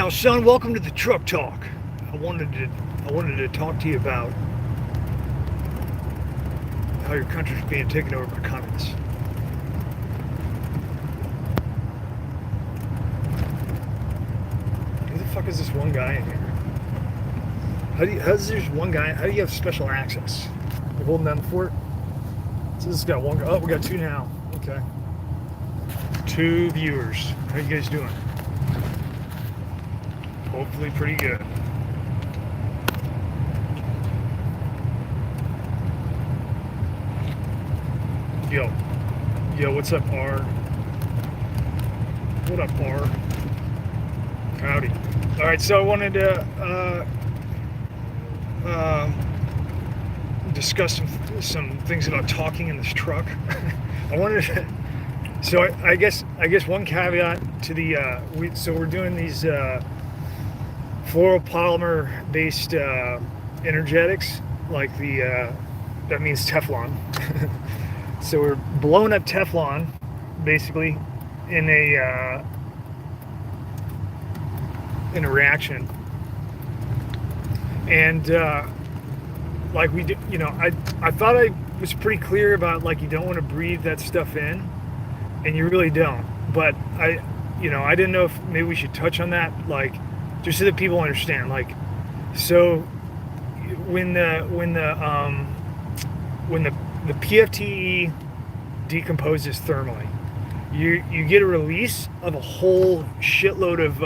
Now, son, welcome to the Truck Talk. I wanted to talk to you about how your country's being taken over by communists. Who the fuck is this one guy in here? How's there's one guy? How do you have special access? You're holding down the fort. So this has got one guy. Oh, we got two now. Okay. Two viewers. How you guys doing? Hopefully pretty good. Yo, what's up, R? What up, R? Howdy. All right, so I wanted to discuss some things about talking in this truck. I wanted to, so I guess one caveat to the so we're doing these fluoropolymer based energetics, like the that means Teflon. So we're blowing up Teflon basically in a reaction, and like we did, I thought I was pretty clear about, like, you don't want to breathe that stuff in, and you really don't. But I didn't know if maybe we should touch on that, like, just so that people understand. Like, so when the PFTE decomposes thermally, you get a release of a whole shitload of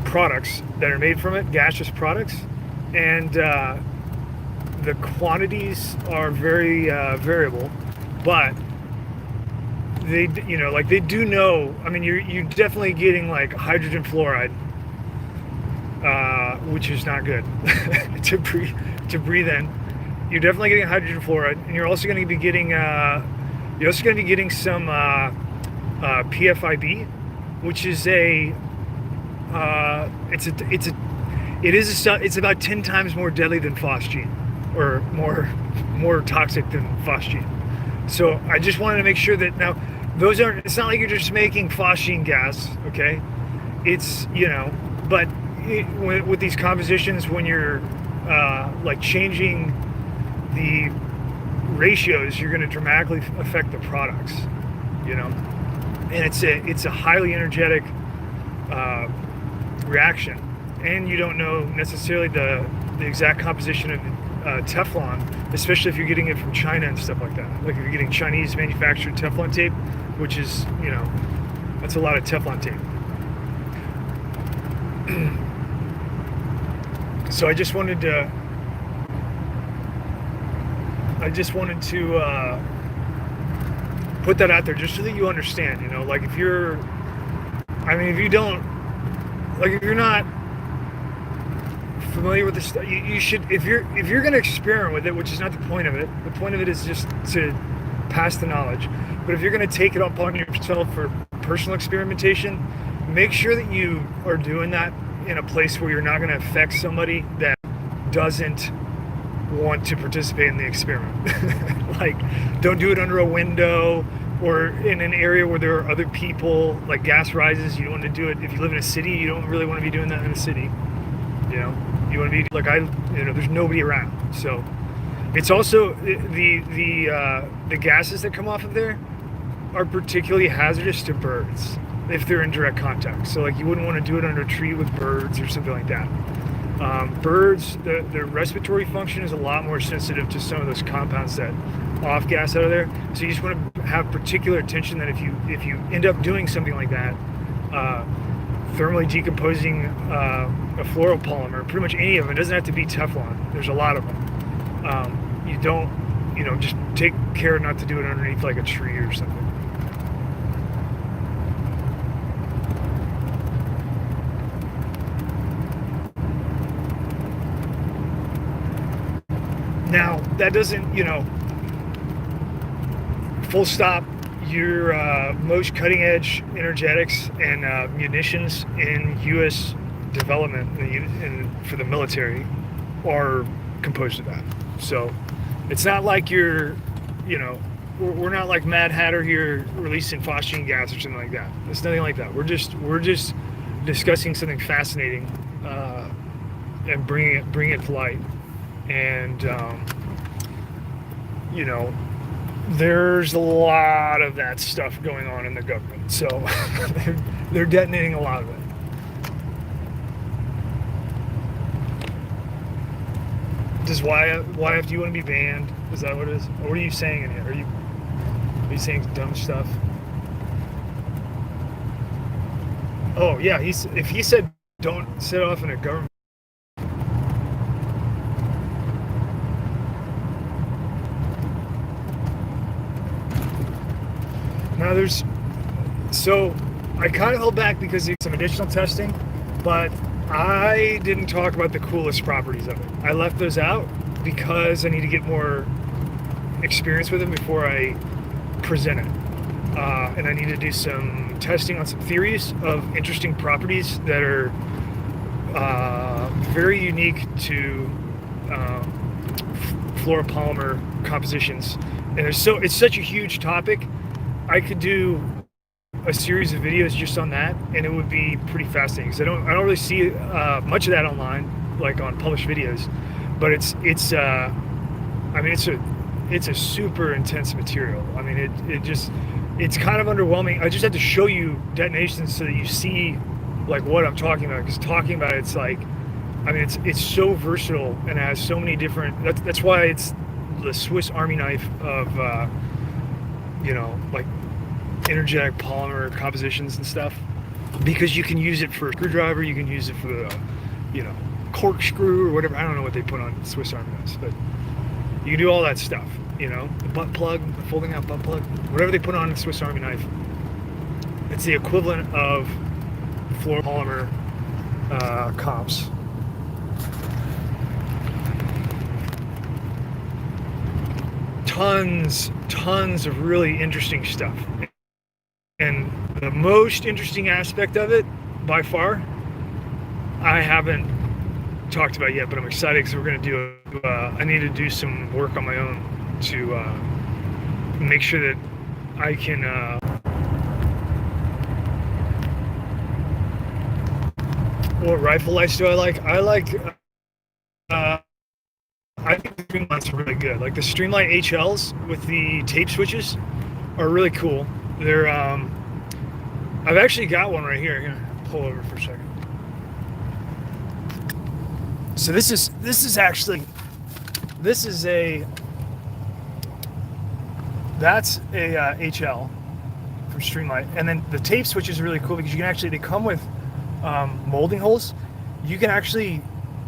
products that are made from it, gaseous products, and the quantities are very variable, but they do know. I mean, you're definitely getting like hydrogen fluoride, which is not good to breathe in. You're definitely getting hydrogen fluoride, and you're also going to be getting some PFIB, which is it's about 10 times more deadly than phosgene, or more toxic than phosgene. So I just wanted to make sure that now it's not like you're just making phosgene gas, okay? It's, but with these compositions, when you're like changing the ratios, you're going to dramatically affect the products, and it's a highly energetic reaction, and you don't know necessarily the exact composition of Teflon, especially if you're getting it from China and stuff like that. Like if you're getting Chinese manufactured Teflon tape, which is, that's a lot of Teflon tape. So I just wanted to put that out there just so that you understand, like if you're not familiar with this stuff, you should, if you're going to experiment with it, which is not the point of it. The point of it is just to pass the knowledge. But if you're going to take it upon yourself for personal experimentation, make sure that you are doing that in a place where you're not going to affect somebody that doesn't want to participate in the experiment. Like, don't do it under a window or in an area where there are other people. Like gas rises, you don't want to do it if you live in a city. You don't really want to be doing that in a city. You want to be like, there's nobody around. So it's also the gases that come off of there are particularly hazardous to birds if they're in direct contact. So like, you wouldn't want to do it under a tree with birds or something like that. Birds, their respiratory function is a lot more sensitive to some of those compounds that off gas out of there. So you just want to have particular attention that if you end up doing something like that, thermally decomposing a fluoropolymer, pretty much any of them, it doesn't have to be Teflon. There's a lot of them. You don't, just take care not to do it underneath like a tree or something. Now, that doesn't, full stop your most cutting edge energetics and munitions in U.S. development and for the military are composed of that. So it's not like you're, we're not like Mad Hatter here releasing phosgene gas or something like that. It's nothing like that. We're just discussing something fascinating and bringing it to light. And you know, there's a lot of that stuff going on in the government, so they're detonating a lot of it. Does YF, do you want to be banned? Is that what it is? Or what are you saying in here? Are you saying dumb stuff? Oh yeah, if he said don't set off in a government. Now so I kind of held back because there's some additional testing, but I didn't talk about the coolest properties of it. I left those out because I need to get more experience with them before I present it. And I need to do some testing on some theories of interesting properties that are very unique to fluoropolymer compositions. And it's such a huge topic. I could do a series of videos just on that, and it would be pretty fascinating. Because I don't really see much of that online, like on published videos. But it's a super intense material. I mean, it's kind of underwhelming. I just had to show you detonations so that you see like what I'm talking about. Because talking about it's like, I mean, it's so versatile and it has so many different. That's why it's the Swiss Army knife of like energetic polymer compositions and stuff, because you can use it for a screwdriver, you can use it for the corkscrew or whatever. I don't know what they put on Swiss Army knives, but you can do all that stuff. The butt plug, the folding out butt plug, whatever they put on a Swiss Army knife, it's the equivalent of fluoropolymer comps. Tons of really interesting stuff. And the most interesting aspect of it, by far, I haven't talked about yet, but I'm excited because we're going to do I need to do some work on my own to make sure that I can what rifle lights do I like? I think the Streamlights are really good. Like the Streamlight HLs with the tape switches are really cool. They're I've actually got one right here. Here, pull over for a second. So this is that's a HL from Streamlight, and then the tape switch is really cool because they come with molding holes. You can actually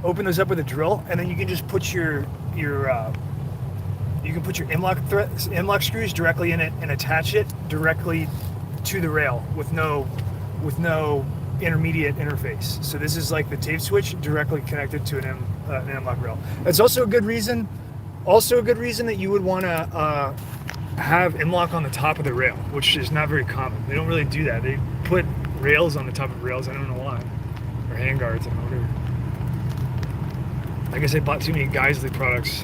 open those up with a drill, and then you can just put your M-lock screws directly in it and attach it directly to the rail with no intermediate interface. So this is like the tape switch directly connected to an M-lock rail. It's also a good reason that you would want to have M-lock on the top of the rail, which is not very common. They don't really do that. They put rails on the top of rails. I don't know why. Or handguards, I don't know, whatever. I guess I bought too many Geisley products.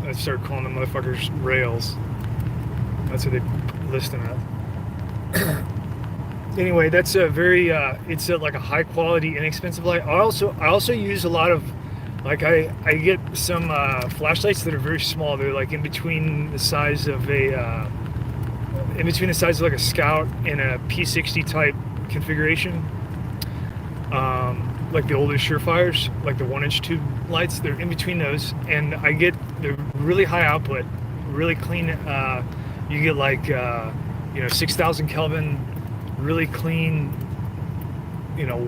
I started calling them motherfuckers rails. That's what they list them at. Anyway, that's a very it's like a high quality, inexpensive light. I also use a lot of, like I get some flashlights that are very small. They're like in between the size of like a Scout and a P60 type configuration. Like the older Surefires, like the 1-inch tube lights, they're in between those, and they're really high output, really clean. You get like 6,000 Kelvin, really clean,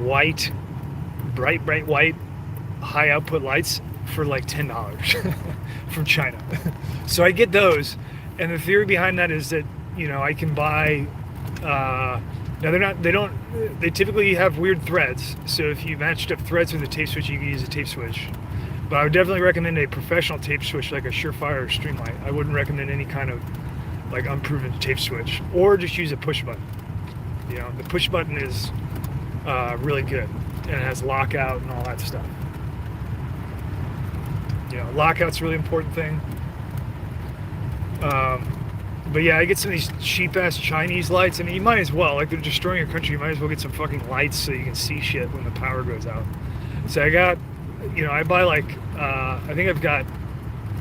white, bright white, high output lights for like $10 from China. So I get those, and the theory behind that is that I can buy. Now they typically have weird threads, so if you matched up threads with a tape switch, you can use a tape switch. But I would definitely recommend a professional tape switch like a Surefire or Streamlight. I wouldn't recommend any kind of like unproven tape switch, or just use a push button. The push button is really good, and it has lockout and all that stuff. Lockout's a really important thing. But yeah, I get some of these cheap ass Chinese lights. I mean, you might as well, like, they're destroying your country. You might as well get some fucking lights so you can see shit when the power goes out. So I got, I buy like, I think I've got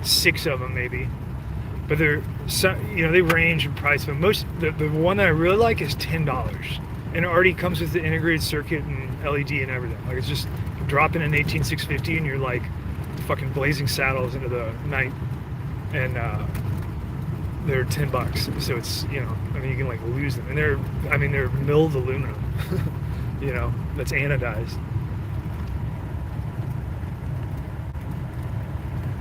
6 of them maybe. But they're, they range in price. But the one that I really like is $10, and it already comes with the integrated circuit and LED and everything. Like, it's just dropping an 18650, and you're like fucking blazing saddles into the night, and they're $10. So it's, you can like lose them, and they're milled aluminum, that's anodized.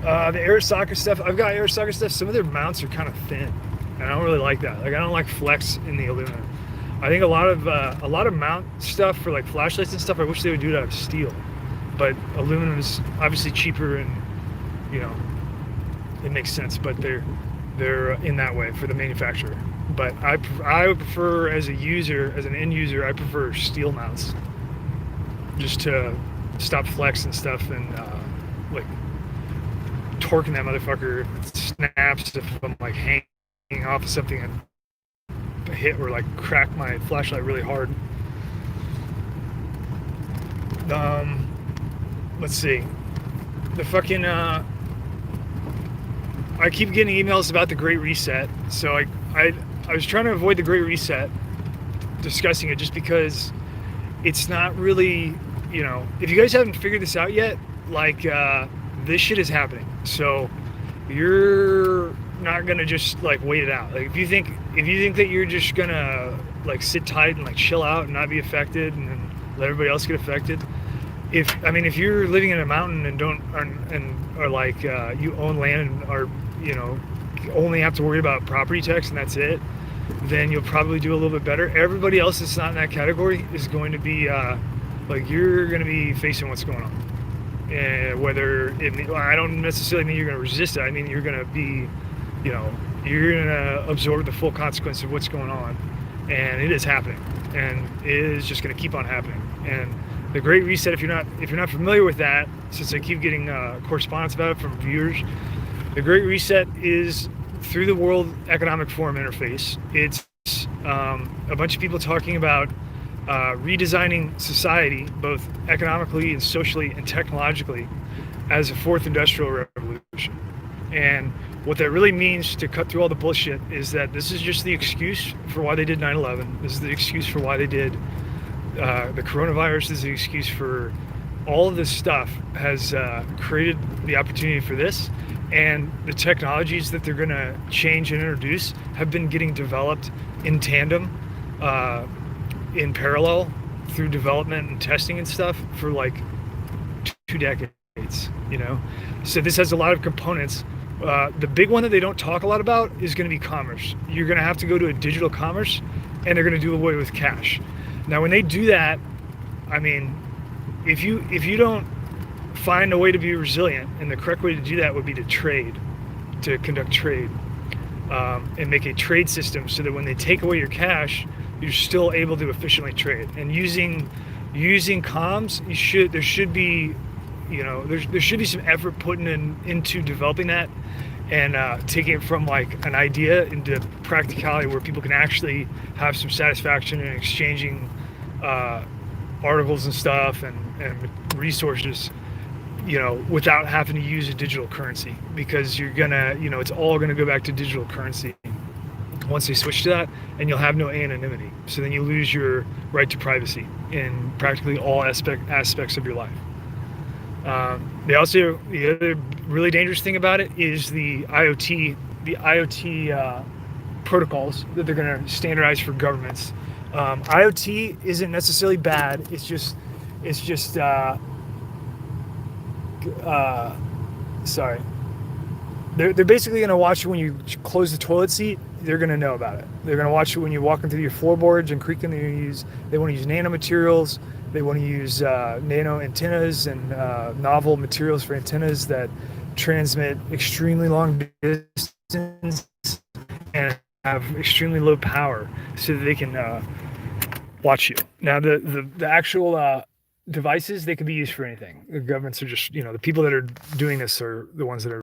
The Arasaka stuff, I've got Arasaka stuff. Some of their mounts are kind of thin, and I don't really like that. Like, I don't like flex in the aluminum. I think a lot of mount stuff for like flashlights and stuff, I wish they would do it out of steel. But aluminum is obviously cheaper, and it makes sense. But they're in that way for the manufacturer. But I would prefer, as an end user, I prefer steel mounts, just to stop flex and stuff, and like torquing that motherfucker snaps if I'm like hanging off of something and hit or like crack my flashlight really hard. Let's see. The fucking I keep getting emails about the Great Reset, so I was trying to avoid the Great Reset, discussing it, just because it's not really, if you guys haven't figured this out yet, like, this shit is happening. So you're not gonna just like wait it out. Like, if you think that you're just gonna like sit tight and like chill out and not be affected, and then let everybody else get affected. If you're living in a mountain and are like, you own land and are, only have to worry about property tax and that's it, then you'll probably do a little bit better. Everybody else that's not in that category is going to be like, you're going to be facing what's going on. And I don't necessarily mean you're going to resist it. I mean, you're going to be, you're going to absorb the full consequence of what's going on, and it is happening, and it is just going to keep on happening. And the Great Reset, if you're not familiar with that, since I keep getting correspondence about it from viewers, the Great Reset is through the World Economic Forum interface. It's a bunch of people talking about redesigning society, both economically and socially and technologically, as a fourth industrial revolution. And what that really means, to cut through all the bullshit, is that this is just the excuse for why they did 9/11. This is the excuse for why they did the coronavirus. This is the excuse for all of this stuff. Has created the opportunity for this, and the technologies that they're going to change and introduce have been getting developed in tandem, in parallel, through development and testing and stuff for like 2 decades. So this has a lot of components. The big one that they don't talk a lot about is going to be commerce. You're going to have to go to a digital commerce, and they're going to do away with cash. Now, when they do that, I mean, if you don't find a way to be resilient, and the correct way to do that would be to conduct trade, and make a trade system so that when they take away your cash, you're still able to efficiently trade. And using comms, there should be some effort put into developing that, and taking it from like an idea into practicality, where people can actually have some satisfaction in exchanging articles and stuff and resources, without having to use a digital currency, because you're gonna, it's all gonna go back to digital currency once they switch to that, and you'll have no anonymity. So then you lose your right to privacy in practically all aspects of your life. The other really dangerous thing about it is the IoT protocols that they're going to standardize for governments. IoT isn't necessarily bad. It's just sorry. They're basically going to watch you when you close the toilet seat. They're going to know about it. They're going to watch you when you're walking through your floorboards and creaking. They want to use nanomaterials. They want to use nano antennas and novel materials for antennas that transmit extremely long distance and have extremely low power, so that they can watch you. Now, the actual devices, they can be used for anything. The governments are just, the people that are doing this are the ones that are